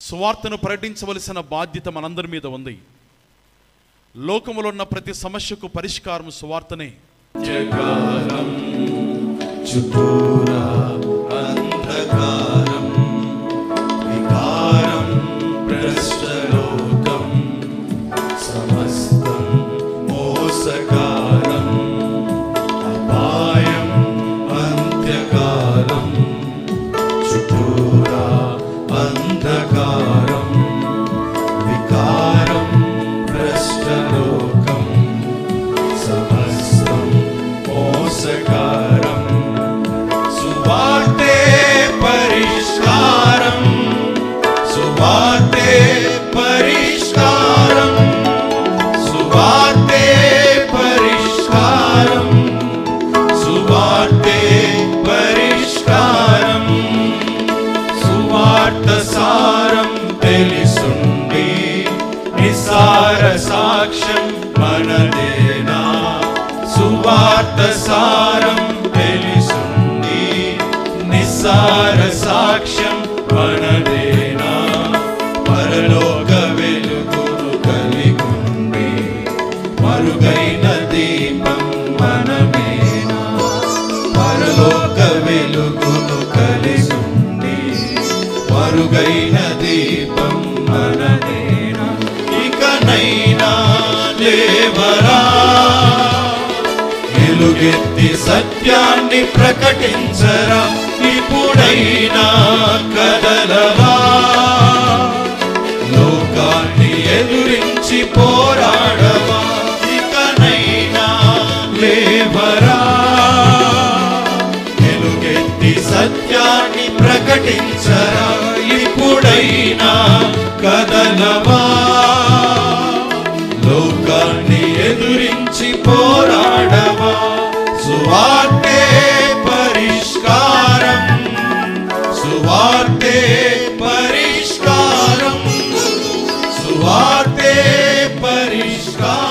సువార్తను ప్రకటించవలసిన బాధ్యత మనందరి మీద ఉంది. లోకములో ఉన్న ప్రతి సమస్యకు పరిష్కారం సువార్తనే. జగరం చుట్టూరా అంధకారం, వికారం భ్రష్టలోకం, సమస్తం మోసకారం, అపాయం అంత్యకాలం, చుట్టూరా అంధకారం, వికారం భ్రష్టలోకం, సమస్తం మోసకారం, సువార్తే పరిష్కారం, సువార్తే పరిష్కారం, సువార్తే పరిష్కారం, సువార్తే పరిష్కారం. సువార్త సారం తెలిసుండి నిస్సార సాక్ష్యం మనదేనా. సువార్త సారం తెలిసుండి నిస్సార సాక్ష్యం మనదేనా. పరలోక వెలుగును కలిగుండి మరుగైన దీపం మనమేనా. పరలోక వెలుగును కలిగుండి మరుగైన దీపం మనమేనా. ఇకనైనా లేవరా, ఎలుగెత్తి సత్యాన్ని ప్రకటించరా. ఇప్పుడైనా కదలవా, లోకాన్ని ఎదురించి పోరాడవా. ఇకనైనా లేవరా, ఎలుగెత్తి సత్యాన్ని ప్రకటించరా. ఇప్పుడైనా కదలవా, లోకాన్ని ఎదురించి పోరాడవా. సువార్తే పరిష్కారం, సువార్తే పరిష్కారం, సువార్తే పరిష్కారం.